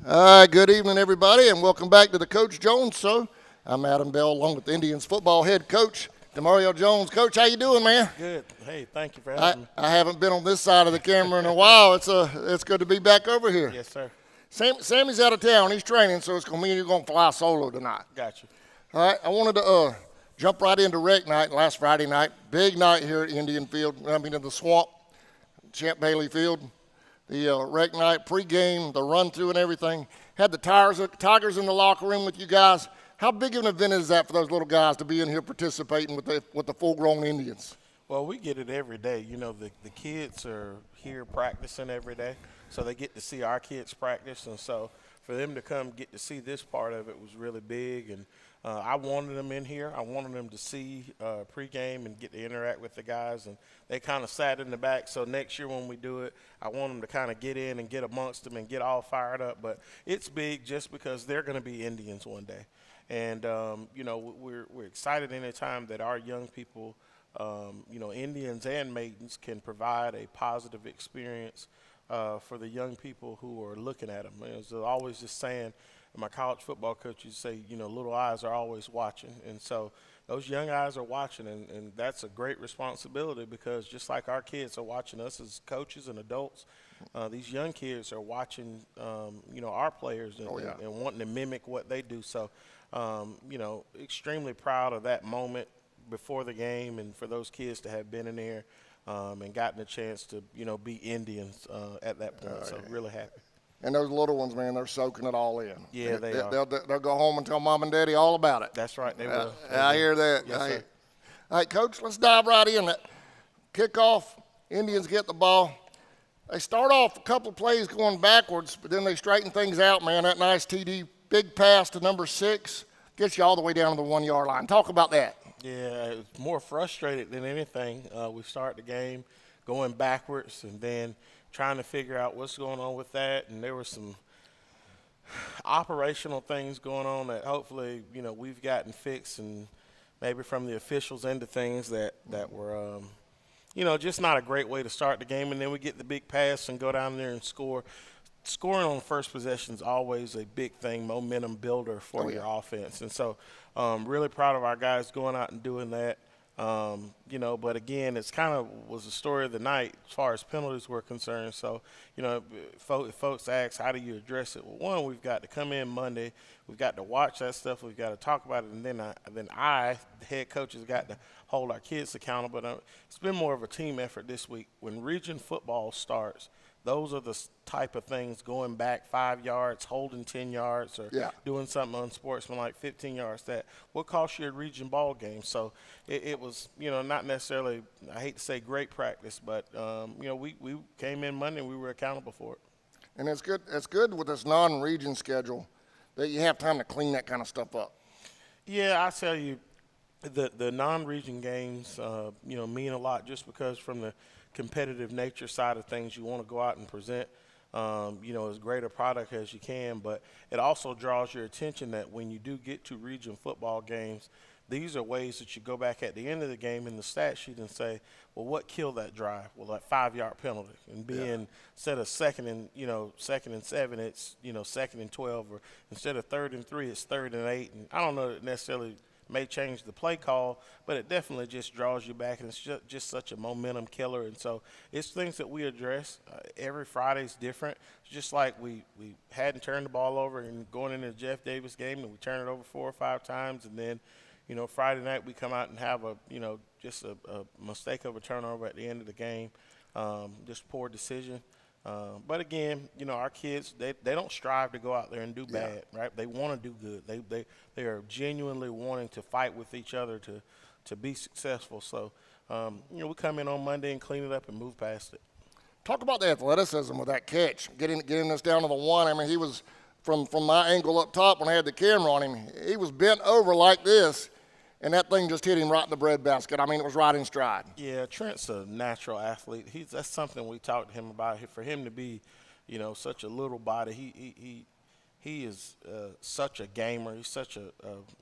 Good evening, everybody, and welcome back to the Coach Jones Show. I'm Adam Bell, along with the Indians football head coach, DeMario Jones. Coach, how you doing, man? Good. Hey, thank you for having me. I haven't been on this side of the camera in a while. It's good to be back over here. Yes, sir. Sammy's out of town. He's training, so it's going to mean you're going to fly solo tonight. Got you. All right, I wanted to jump right into rec night last Friday night. Big night here at Indian Field, in the Swamp, Champ Bailey Field. The rec night, pregame, the run-through and everything. Had the Tigers in the locker room with you guys. How big of an event is that for those little guys to be in here participating with the full-grown Indians? Well, we get it every day. You know, the kids are here practicing every day, so they get to see our kids practice. And so for them to come get to see this part of it was really big. And I wanted them in here. I wanted them to see pregame and get to interact with the guys. And they kind of sat in the back. So next year when we do it, I want them to kind of get in and get amongst them and get all fired up. But it's big just because they're going to be Indians one day. And, you know, we're excited anytime that our young people, you know, Indians and maidens can provide a positive experience for the young people who are looking at them. There's always this saying, my college football coaches say, you know, little eyes are always watching. And so those young eyes are watching, and that's a great responsibility because just like our kids are watching us as coaches and adults, these young kids are watching, you know, our players and wanting to mimic what they do. So, you know, extremely proud of that moment before the game and for those kids to have been in there and gotten a chance to, you know, be Indians at that point. So really happy. And those little ones, man, they're soaking it all in. Yeah, they are. They'll go home and tell mom and daddy all about it. That's right. They will. I hear that. Yes, sir. All right, Coach, let's dive right in. That kickoff, Indians get the ball. They start off a couple of plays going backwards, but then they straighten things out, man. That nice TD, big pass to number 6, gets you all the way down to the 1-yard line. Talk about that. Yeah, it's more frustrated than anything. We start the game going backwards and then trying to figure out what's going on with that. And there were some operational things going on that hopefully, you know, we've gotten fixed and maybe from the officials into things that were, you know, just not a great way to start the game. And then we get the big pass and go down there and score. Scoring on the first possession is always a big thing, momentum builder for your offense. And so really proud of our guys going out and doing that. You know, but again, it's kind of was the story of the night as far as penalties were concerned. So, you know, if folks ask, how do you address it? Well, one, we've got to come in Monday. We've got to watch that stuff. We've got to talk about it. And then the head coach, has got to hold our kids accountable. But it's been more of a team effort this week. When region football starts, those are the type of things, going back 5 yards, holding 10 yards, or doing something unsportsmanlike 15 yards, that will cost you a region ball game. So it was, you know, not necessarily, I hate to say great practice, but, you know, we came in Monday and we were accountable for it. And it's good with this non-region schedule that you have time to clean that kind of stuff up. Yeah, I tell you, the non-region games, you know, mean a lot just because from the competitive nature side of things, you want to go out and present, you know, as great a product as you can. But it also draws your attention that when you do get to region football games, these are ways that you go back at the end of the game in the stat sheet and say, well, what killed that drive? Well, that 5-yard penalty. And being instead of second and 7, it's, you know, 2nd and 12, or instead of 3rd and 3, it's 3rd and 8. And I don't know that necessarily may change the play call, but it definitely just draws you back, and it's just such a momentum killer. And so it's things that we address. Every Friday's different. It's just like we hadn't turned the ball over and going into the Jeff Davis game, and we turn it over 4 or 5 times, and then, you know, Friday night we come out and have a, you know, just a mistake of a turnover at the end of the game, just poor decision. But again, you know, our kids, they don't strive to go out there and do bad, right? They want to do good. They are genuinely wanting to fight with each other to be successful. So, you know, we come in on Monday and clean it up and move past it. Talk about the athleticism with that catch, getting us down to the 1. I mean, he was from my angle up top when I had the camera on him. He was bent over like this, and that thing just hit him right in the breadbasket. I mean, it was right in stride. Yeah, Trent's a natural athlete. That's something we talked to him about. For him to be, you know, such a little body, he is such a gamer. He's such a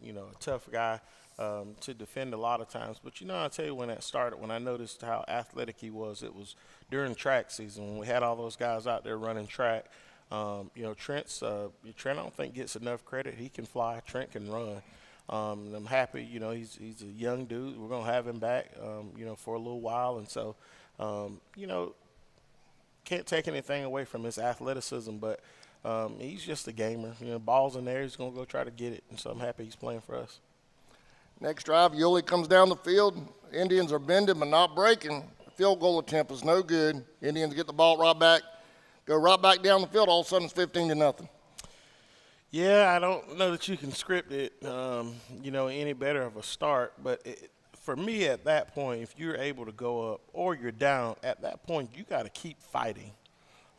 you know, a tough guy to defend a lot of times. But, you know, I'll tell you when that started, when I noticed how athletic he was, it was during track season when we had all those guys out there running track. Trent, I don't think gets enough credit. He can fly. Trent can run. And I'm happy, he's a young dude. We're going to have him back, for a little while. And so, can't take anything away from his athleticism, but he's just a gamer. Ball's in there. He's going to go try to get it. And so I'm happy he's playing for us. Next drive, Yulee comes down the field. Indians are bending but not breaking. The field goal attempt is no good. Indians get the ball right back, go right back down the field. All of a sudden it's 15-0. Yeah, I don't know that you can script it, any better of a start. But for me at that point, if you're able to go up or you're down, at that point you got to keep fighting.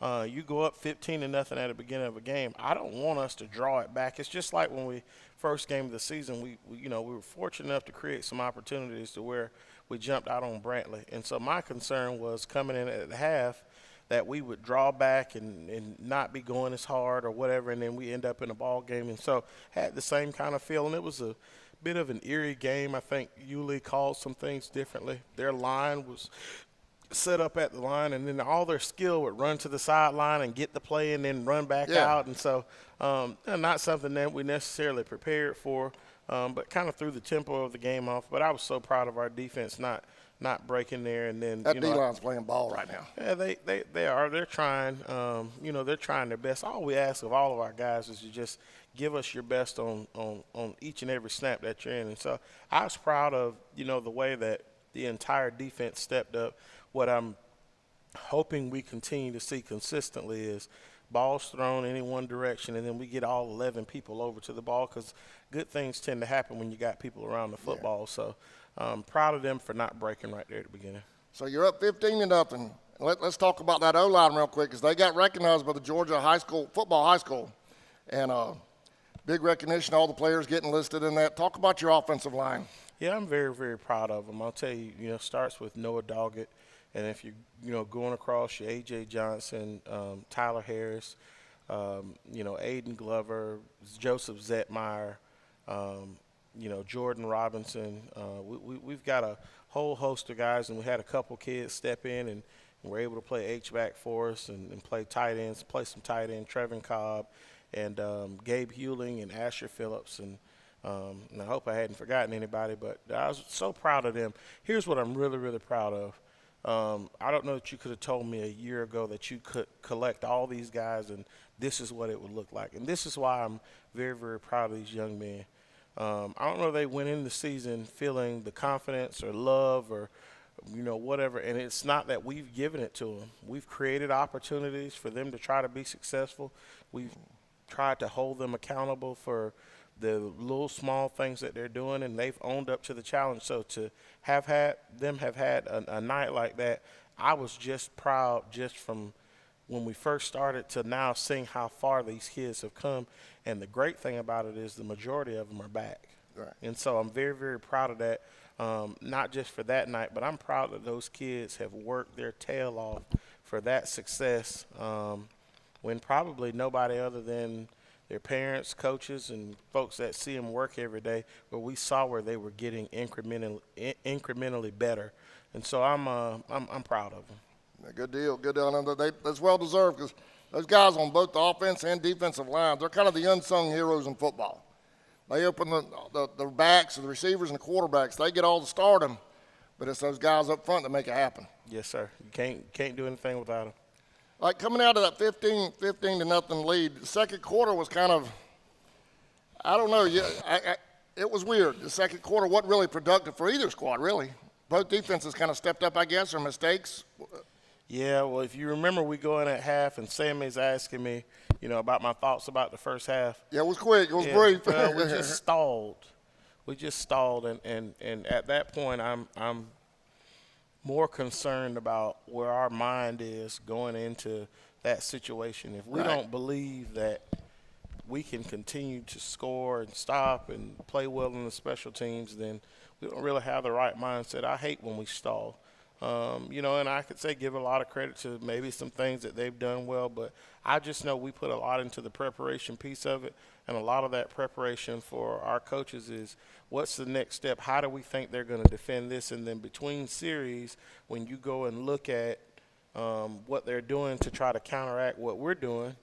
You go up 15-0 at the beginning of a game. I don't want us to draw it back. It's just like when we first game of the season, we were fortunate enough to create some opportunities to where we jumped out on Brantley. And so my concern was coming in at the half that we would draw back and not be going as hard or whatever, and then we end up in a ball game. And so had the same kind of feeling. It was a bit of an eerie game. I think Yulee called some things differently. Their line was set up at the line, and then all their skill would run to the sideline and get the play and then run back out. And so not something that we necessarily prepared for, but kind of threw the tempo of the game off. But I was so proud of our defense not breaking there. And then that D-line's playing ball right now. Yeah, they are. They're trying. They're trying their best. All we ask of all of our guys is to just give us your best on each and every snap that you're in. And so I was proud of the way that the entire defense stepped up. What I'm hoping we continue to see consistently is balls thrown any one direction, and then we get all 11 people over to the ball, because good things tend to happen when you got people around the football. So I'm proud of them for not breaking right there at the beginning. So you're up 15-0. Let's talk about that O-line real quick, because they got recognized by the Georgia football high school, and big recognition. All the players getting listed in that. Talk about your offensive line. Yeah, I'm very, very proud of them. I'll tell you, it starts with Noah Doggett. And if you're, going across your A.J. Johnson, Tyler Harris, Aiden Glover, Joseph Zetmeyer, Jordan Robinson. We've got a whole host of guys, and we had a couple kids step in and were able to play H-back for us and play tight ends, play some tight end, Trevin Cobb, and Gabe Hewling and Asher Phillips. And I hope I hadn't forgotten anybody, but I was so proud of them. Here's what I'm really, really proud of. I don't know that you could have told me a year ago that you could collect all these guys and this is what it would look like. And this is why I'm very, very proud of these young men. I don't know if they went in the season feeling the confidence or love or, whatever. And it's not that we've given it to them. We've created opportunities for them to try to be successful. We've tried to hold them accountable for the little small things that they're doing, and they've owned up to the challenge. So to have had a night like that, I was just proud just from when we first started to now seeing how far these kids have come. And the great thing about it is the majority of them are back. Right. And so I'm very, very proud of that, not just for that night, but I'm proud that those kids have worked their tail off for that success when probably nobody other than their parents, coaches, and folks that see them work every day, where we saw where they were getting incrementally better. And so I'm proud of them. Good deal. That's well deserved, because those guys on both the offense and defensive lines, they're kind of the unsung heroes in football. They open the backs, the receivers, and the quarterbacks. They get all the stardom, but it's those guys up front that make it happen. Yes, sir. You can't do anything without them. Like coming out of that 15-0 lead, the second quarter was kind of, I don't know. It was weird. The second quarter wasn't really productive for either squad, really. Both defenses kind of stepped up, I guess, or mistakes. Yeah, well, if you remember, we go in at half, and Sammy's asking me, about my thoughts about the first half. Yeah, it was quick. It was brief. We just stalled. And at that point, I'm more concerned about where our mind is going into that situation. If we don't believe that we can continue to score and stop and play well in the special teams, then we don't really have the right mindset. I hate when we stall. And I could say give a lot of credit to maybe some things that they've done well, but I just know we put a lot into the preparation piece of it, and a lot of that preparation for our coaches is what's the next step? How do we think they're going to defend this? And then between series, when you go and look at what they're doing to try to counteract what we're doing,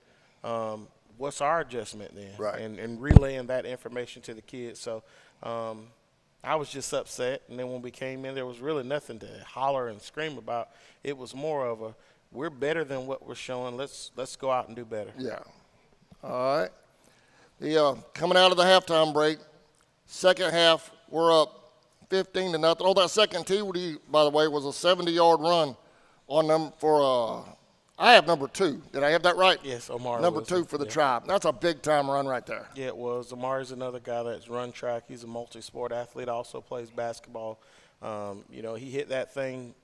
What's our adjustment then? Right. And relaying that information to the kids. So I was just upset. And then when we came in, there was really nothing to holler and scream about. It was more of a, we're better than what we're showing. Let's go out and do better. Yeah. All right. The coming out of the halftime break, second half, we're up 15-0. Oh, that second TD, by the way, was a 70-yard run on them for I have number 2. Did I have that right? Yes, Omar. Number 2 for the Tribe. That's a big-time run right there. Yeah, it was. Omar's another guy that's run track. He's a multi-sport athlete, also plays basketball. He hit that thing,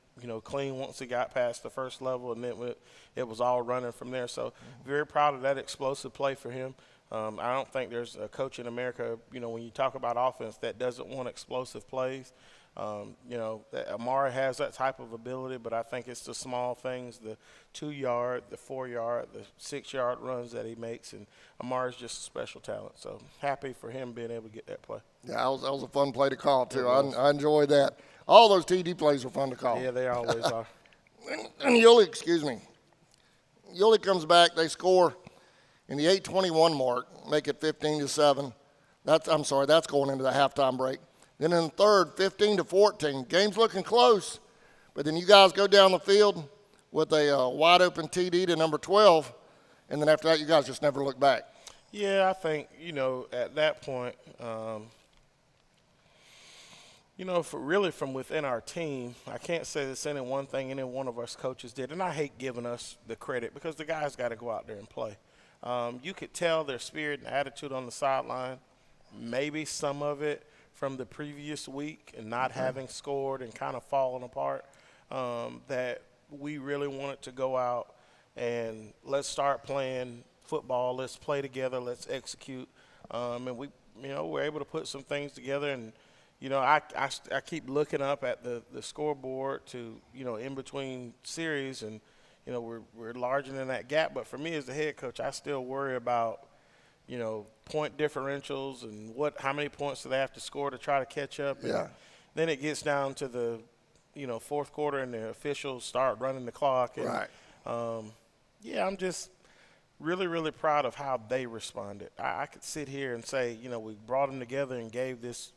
clean once he got past the first level, and then it was all running from there. So very proud of that explosive play for him. I don't think there's a coach in America, when you talk about offense, that doesn't want explosive plays. Amari has that type of ability, but I think it's the small things, the 2-yard, the 4-yard, the 6-yard runs that he makes, and Amari's just a special talent. So happy for him being able to get that play. Yeah, that was a fun play to call, too. I enjoyed that. All those TD plays are fun to call. Yeah, they always are. And Yulee comes back. They score in the 8:21 mark, make it 15-7. That's going into the halftime break. Then in the third, 15-14. Game's looking close, but then you guys go down the field with a wide-open TD to number 12, and then after that, you guys just never look back. Yeah, I think, at that point, from within our team, I can't say this any one thing any one of us coaches did, and I hate giving us the credit because the guys got to go out there and play. You could tell their spirit and attitude on the sideline, maybe some of it from the previous week and not having scored and kind of falling apart, that we really wanted to go out and let's start playing football. Let's play together. Let's execute. And we're able to put some things together. And, I keep looking up at the scoreboard to, in between series, and, we're larger than that gap. But for me as the head coach, I still worry about, point differentials and how many points do they have to score to try to catch up. Yeah. And then it gets down to the, fourth quarter and the officials start running the clock. And, right. I'm just really, really proud of how they responded. I could sit here and say, we brought them together and gave this,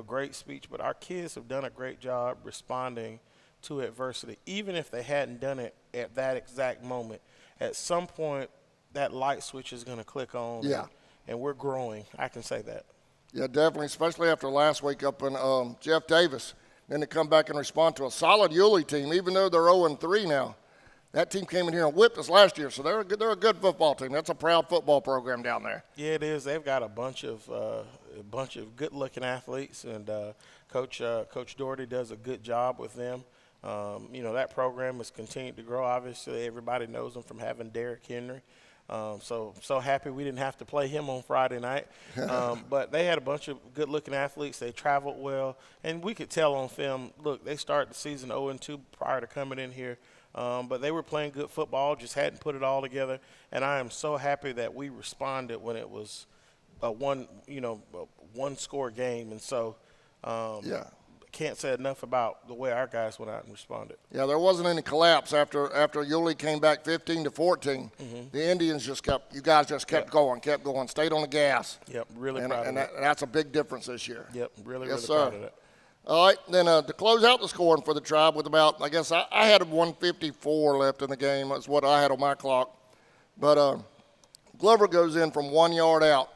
great speech, but our kids have done a great job responding to adversity. Even if they hadn't done it at that exact moment, at some point that light switch is going to click on. Yeah. And we're growing. I can say that. Yeah, definitely, especially after last week up in Jeff Davis. Then to come back and respond to a solid Yulee team, even though they're 0-3 now. That team came in here and whipped us last year, so they're a good football team. That's a proud football program down there. Yeah, it is. They've got a bunch of good-looking athletes, and Coach Doherty does a good job with them. That program has continued to grow. Obviously, everybody knows them from having Derrick Henry. So happy we didn't have to play him on Friday night. But they had a bunch of good-looking athletes. They traveled well. And we could tell on film, look, they started the season 0-2 prior to coming in here. But they were playing good football, just hadn't put it all together. And I am so happy that we responded when it was a one-score game. And so can't say enough about the way our guys went out and responded. Yeah, there wasn't any collapse after Yulee came back 15-14. Mm-hmm. The Indians you guys just kept going, stayed on the gas. Yep, really proud of that. And that's a big difference this year. Yep, really yes, proud of that. All right, then to close out the scoring for the Tribe with about, I guess I had 154 left in the game. That's what I had on my clock. But Glover goes in from 1 yard out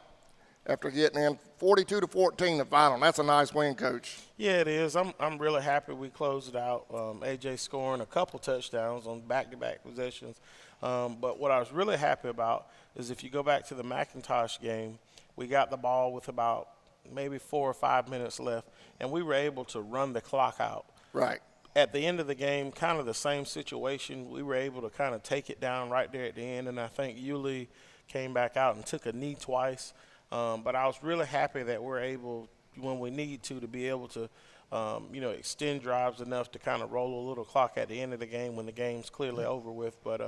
after getting in 42-14 the final. That's a nice win, Coach. Yeah, it is. I'm really happy we closed it out. AJ scoring a couple touchdowns on back-to-back possessions. But what I was really happy about is if you go back to the McIntosh game, we got the ball with about maybe 4 or 5 minutes left, and we were able to run the clock out. Right. At the end of the game, kind of the same situation. We were able to kind of take it down right there at the end, and I think Yulee came back out and took a knee twice. But I was really happy that we're able, when we need to be able to, extend drives enough to kind of roll a little clock at the end of the game when the game's clearly over with. But,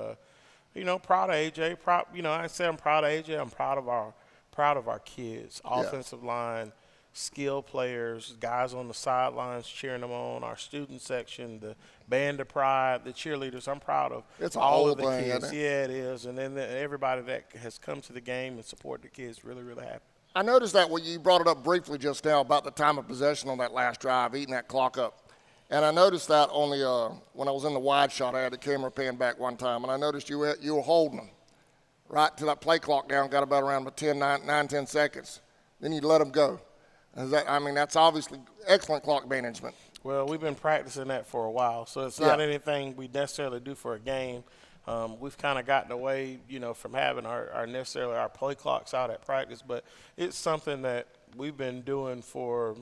proud of AJ. I say I'm proud of AJ. I'm proud of our kids. Offensive line, skill players, guys on the sidelines cheering them on, our student section, the band of pride, the cheerleaders. I'm proud of It's a all whole of the thing, kids. isn't it? Yeah, it is. And then everybody that has come to the game and support the kids, really, really happy. I noticed that when you brought it up briefly just now about the time of possession on that last drive, eating that clock up. And I noticed that on the when I was in the wide shot, I had the camera pan back one time, and I noticed you were holding them right till that play clock down, got about around 10 seconds. Then you let them go. That's obviously excellent clock management. Well, we've been practicing that for a while, so it's not anything we necessarily do for a game. We've kind of gotten away, from having our play clocks out at practice, but it's something that we've been doing for,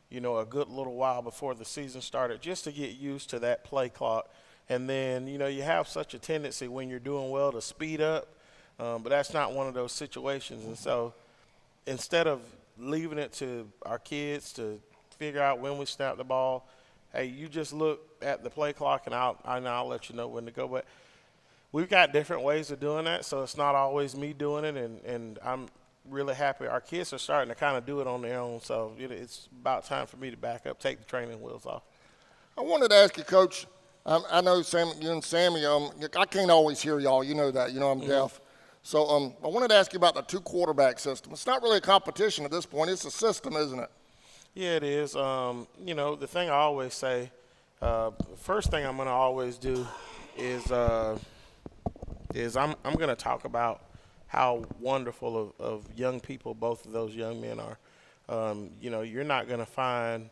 a good little while before the season started, just to get used to that play clock. And then, you have such a tendency when you're doing well to speed up, but that's not one of those situations. And so instead of leaving it to our kids to figure out when we snap the ball, hey, you just look at the play clock and I'll let you know when to go. But we've got different ways of doing that, so it's not always me doing it, and I'm really happy. Our kids are starting to kind of do it on their own, so it's about time for me to back up, take the training wheels off. I wanted to ask you, Coach, I know you and Sammy, I can't always hear y'all. You know that. I'm deaf. So I wanted to ask you about the two quarterback system. It's not really a competition at this point. It's a system, isn't it? Yeah, it is. The thing I always say, first thing I'm going to always do is I'm going to talk about how wonderful of young people both of those young men are. You're not going to find,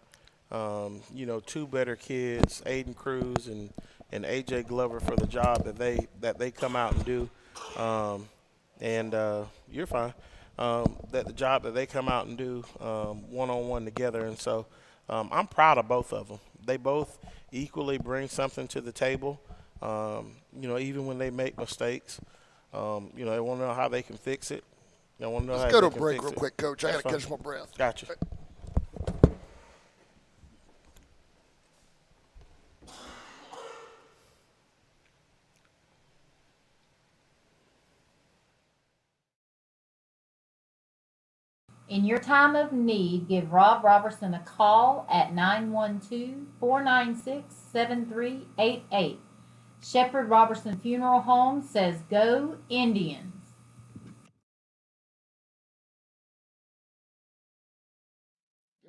two better kids, Aiden Cruz and AJ Glover, for the job that they come out and do. You're fine. That the job that they come out and do one-on-one together. And so I'm proud of both of them. They both equally bring something to the table, even when they make mistakes. They want to know how they can fix it. They want to know Let's how go they to a can break fix real it. quick, Coach. I got to catch my breath. Gotcha. In your time of need, give Rob Robertson a call at 912-496-7388. Shepherd Robertson Funeral Home says go Indians.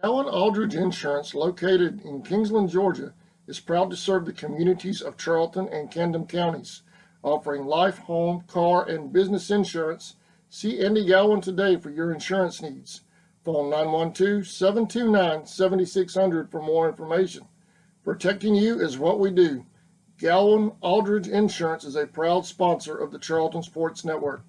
Allen Aldridge Insurance, located in Kingsland, Georgia, is proud to serve the communities of Charlton and Camden counties, offering life, home, car, and business insurance. See Andy Gowan today for your insurance needs. Phone 912-729-7600 for more information. Protecting you is what we do. Gowan Aldridge Insurance is a proud sponsor of the Charlton Sports Network.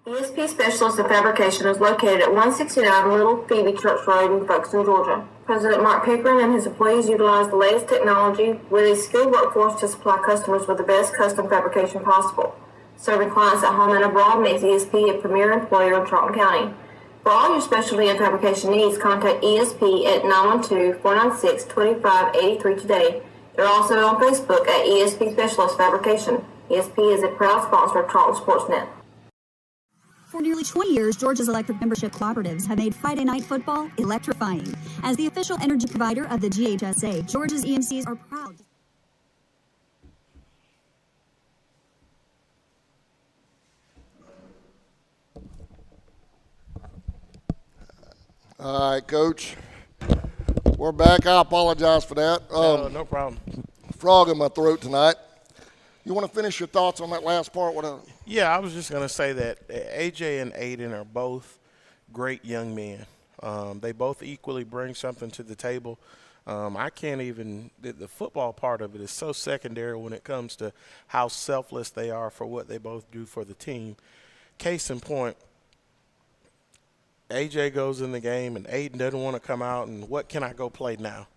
ESP Specialist in Fabrication is located at 169 Little Phoebe Church Road in Folkestone, Georgia. President Mark Pickering and his employees utilize the latest technology with a skilled workforce to supply customers with the best custom fabrication possible. Serving clients at home and abroad makes ESP a premier employer in Charlton County. For all your specialty and fabrication needs, contact ESP at 912-496-2583 today. They're also on Facebook at ESP Specialist Fabrication. ESP is a proud sponsor of Charlton Sportsnet. For nearly 20 years, Georgia's electric membership cooperatives have made Friday night football electrifying. As the official energy provider of the GHSA, Georgia's EMCs are proud. All right, Coach. We're back. I apologize for that. No problem. Frog in my throat tonight. You want to finish your thoughts on that last part? Yeah, I was just going to say that AJ and Aiden are both great young men. They both equally bring something to the table. I can't even – the football part of it is so secondary when it comes to how selfless they are for what they both do for the team. Case in point, AJ goes in the game and Aiden doesn't want to come out and what can I go play now?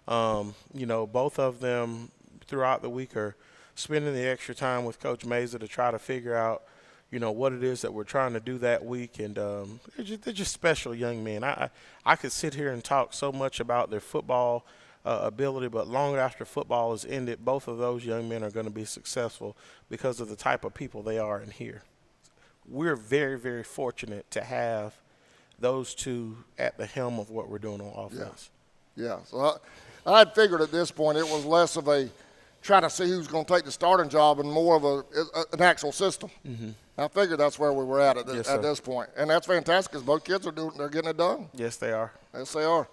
Both of them throughout the week are spending the extra time with Coach Meza to try to figure out, what it is that we're trying to do that week. And they're just special young men. I could sit here and talk so much about their football ability, but long after football is ended, both of those young men are going to be successful because of the type of people they are in here. we're very, very fortunate to have those two at the helm of what we're doing on offense. Yeah. So I had figured at this point it was less of a try to see who's going to take the starting job and more of an actual system. Mm-hmm. I figured that's where we were at this point. And that's fantastic because both kids they're getting it done. Yes, they are. Yes, they are.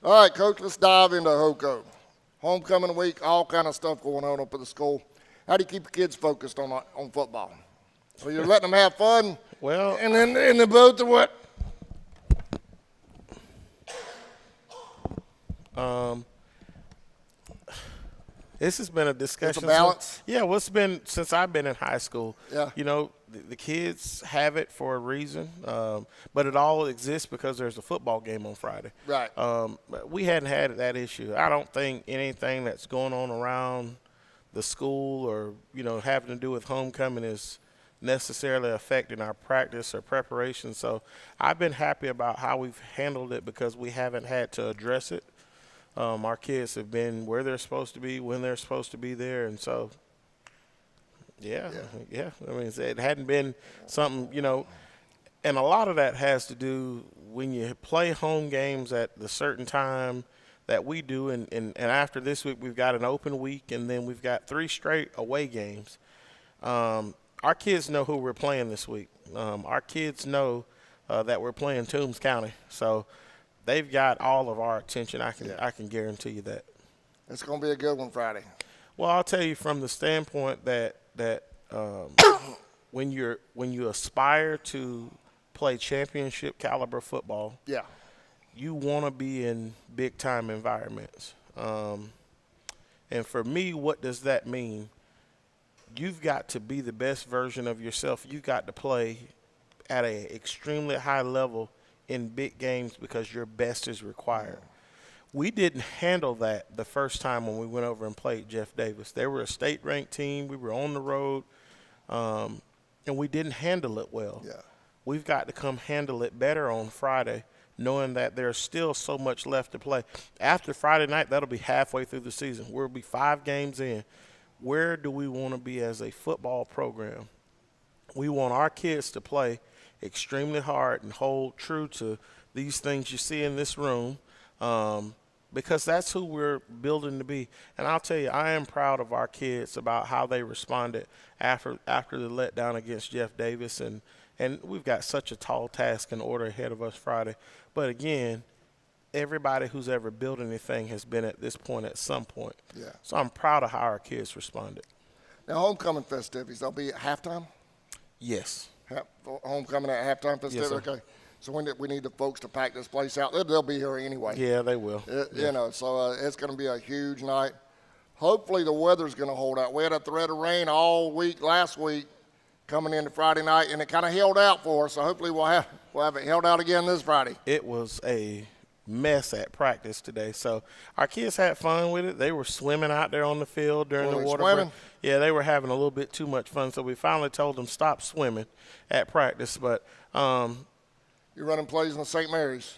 All right, Coach, let's dive into HOCO. Homecoming week, all kind of stuff going on up at the school. How do you keep your kids focused on football? So you're letting them have fun, Well, and then both are what? This has been a discussion. It's a balance? Yeah, well, it's been since I've been in high school. Yeah. You know, the kids have it for a reason, but it all exists because there's a football game on Friday. Right. But we hadn't had that issue. I don't think anything that's going on around the school or, you know, having to do with homecoming is necessarily affecting our practice or preparation. So I've been happy about how we've handled it because we haven't had to address it. Our kids have been where they're supposed to be, when they're supposed to be there, and so, yeah. I mean, it hadn't been something, you know, and a lot of that has to do when you play home games at the certain time that we do, and after this week we've got an open week, and then we've got 3 straight away games. Our kids know who we're playing this week. Our kids know that we're playing Toombs County, so they've got all of our attention. I can guarantee you that. It's going to be a good one Friday. Well, I'll tell you from the standpoint that when you aspire to play championship caliber football, Yeah. you want to be in big time environments. And for me, what does that mean? You've got to be the best version of yourself. You've got to play at an extremely high level in big games because your best is required. We didn't handle that the first time when we went over and played Jeff Davis. They were a state-ranked team. We were on the road, and we didn't handle it well. Yeah. We've got to come handle it better on Friday, knowing that there's still so much left to play. After Friday night, that'll be halfway through the season. We'll be 5 games in. Where do we want to be as a football program? We want our kids to play extremely hard and hold true to these things you see in this room, because that's who we're building to be. And I'll tell you, I am proud of our kids about how they responded after the letdown against Jeff Davis, and we've got such a tall task in order ahead of us Friday. But again, everybody who's ever built anything has been at this point at some point. Yeah. So I'm proud of how our kids responded. Now, homecoming festivities, they'll be at halftime? Yes. Homecoming at halftime festivities? Yes, sir. Okay. So we need the folks to pack this place out. They'll be here anyway. Yeah, they will. You know, so it's going to be a huge night. Hopefully the weather's going to hold out. We had a threat of rain all week last week coming into Friday night, and it kind of held out for us. So hopefully we'll have it held out again this Friday. It was a mess at practice today. So our kids had fun with it. They were swimming out there on the field during the water break. Yeah, they were having a little bit too much fun. So we finally told them stop swimming at practice. But you're running plays in the St. Mary's.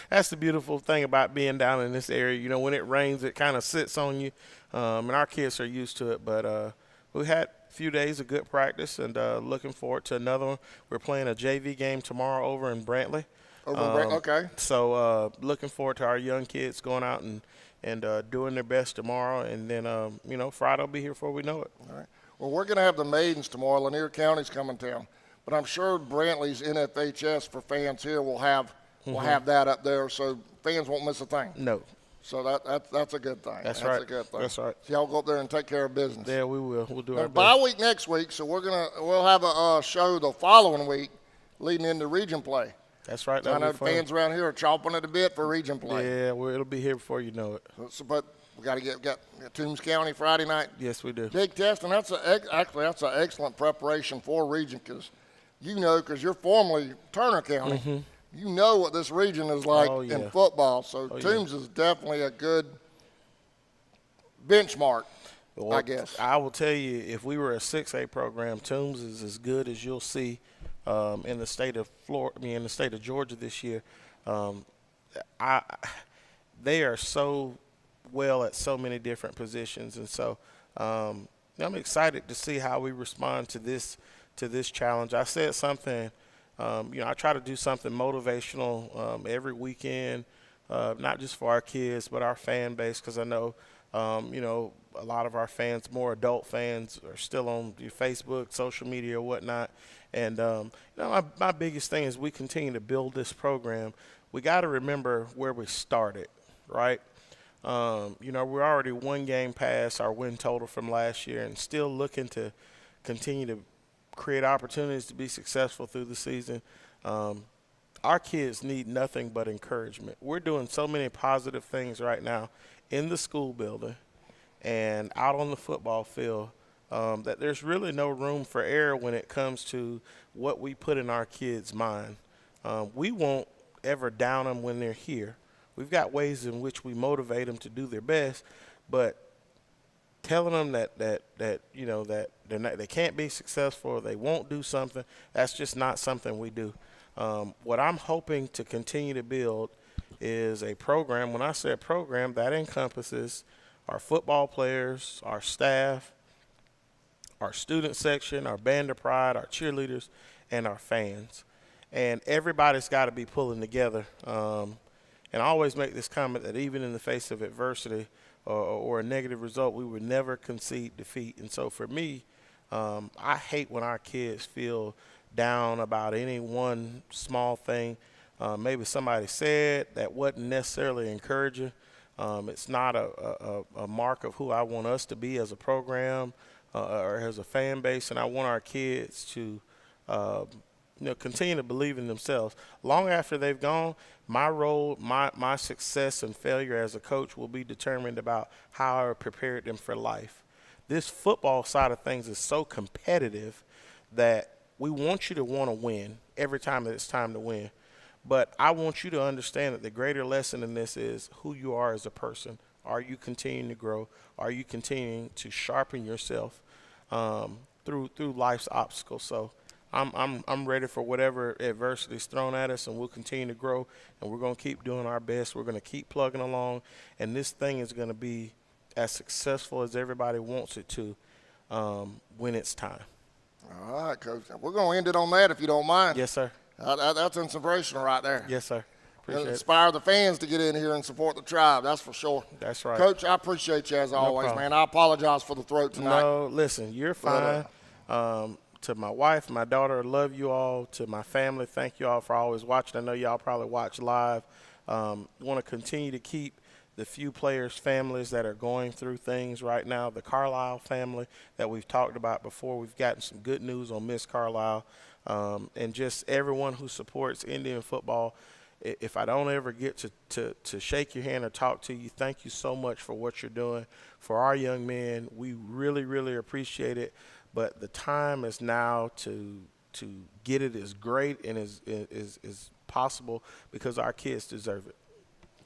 that's the beautiful thing about being down in this area. You know, when it rains, it kind of sits on you, and our kids are used to it. But we had a few days of good practice, and looking forward to another one. We're playing a JV game tomorrow over in Brantley. Okay. So looking forward to our young kids going out and doing their best tomorrow, and then Friday will be here before we know it. All right. Well, we're going to have the maidens tomorrow. Lanier County's coming down, but I'm sure Brantley's NFHS for fans here will have that up there, so fans won't miss a thing. No. So that's a good thing. That's right. right. A good thing. That's right. So y'all go up there and take care of business. Yeah, we will. We'll do our Bye best. week next week, so we'll have a show the following week leading into region play. That's right. So I know That'll be fun. fans around here are chomping at the bit for region play. Yeah, well, it'll be here before you know it. But we got Toombs County Friday night. Yes, we do. Big test, and that's an excellent preparation for region because you're formerly Turner County. Mm-hmm. You know what this region is like in football. So Toombs is definitely a good benchmark, I guess. I will tell you, if we were a 6A program, Toombs is as good as you'll see in the state of in the state of Georgia this year. They are so well at so many different positions, and so I'm excited to see how we respond to this to this challenge. I said something, I try to do something motivational every weekend, not just for our kids, but our fan base, because I know, a lot of our fans, more adult fans, are still on Facebook, social media, or whatnot. And, my biggest thing is we continue to build this program. We got to remember where we started, right? We're already one game past our win total from last year and still looking to continue to create opportunities to be successful through the season. Our kids need nothing but encouragement. We're doing so many positive things right now in the school building and out on the football field that there's really no room for error when it comes to what we put in our kids' mind. We won't ever down them when they're here. We've got ways in which we motivate them to do their best, but telling them that they can't be successful or they won't do something, that's just not something we do. What I'm hoping to continue to build is a program. When I say a program, that encompasses our football players, our staff, our student section, our band of pride, our cheerleaders, and our fans. And everybody's got to be pulling together. And I always make this comment that even in the face of adversity or a negative result, we would never concede defeat. And so for me, I hate when our kids feel down about any one small thing. Maybe somebody said that wasn't necessarily encouraging. It's not a mark of who I want us to be as a program or as a fan base. And I want our kids to continue to believe in themselves. Long after they've gone, my role, my success and failure as a coach will be determined about how I prepared them for life. This football side of things is so competitive that we want you to want to win every time that it's time to win. But I want you to understand that the greater lesson in this is who you are as a person. Are you continuing to grow? Are you continuing to sharpen yourself through life's obstacles? So I'm ready for whatever adversity is thrown at us, and we'll continue to grow, and we're going to keep doing our best. We're going to keep plugging along, and this thing is going to be as successful as everybody wants it to when it's time. All right, Coach. We're going to end it on that if you don't mind. Yes, sir. That's inspirational right there. Yes, sir. Appreciate It'll it. inspire the fans to get in here and support the tribe, that's for sure. That's right. Coach, I appreciate you as always, problem. man. I apologize for the throat tonight. No, listen, you're fine. To my wife, my daughter, love you all. To my family, thank you all for always watching. I know y'all probably watch live. Want to continue to keep the few players' families that are going through things right now. The Carlisle family that we've talked about before. We've gotten some good news on Miss Carlisle. And just everyone who supports Indian football. If I don't ever get to shake your hand or talk to you, thank you so much for what you're doing for our young men. We really, really appreciate it. But the time is now to get it as great and as possible because our kids deserve it.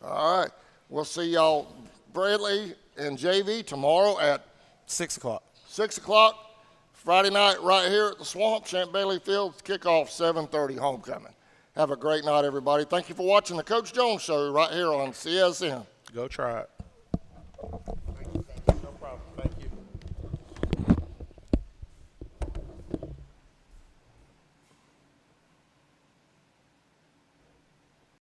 All right. We'll see y'all, Bradley and JV, tomorrow at 6 o'clock. 6 o'clock. Friday night right here at the Swamp, Champ Bailey Field. Kickoff 7:30, homecoming. Have a great night, everybody. Thank you for watching the Coach Jones Show right here on CSN. Go Tribe.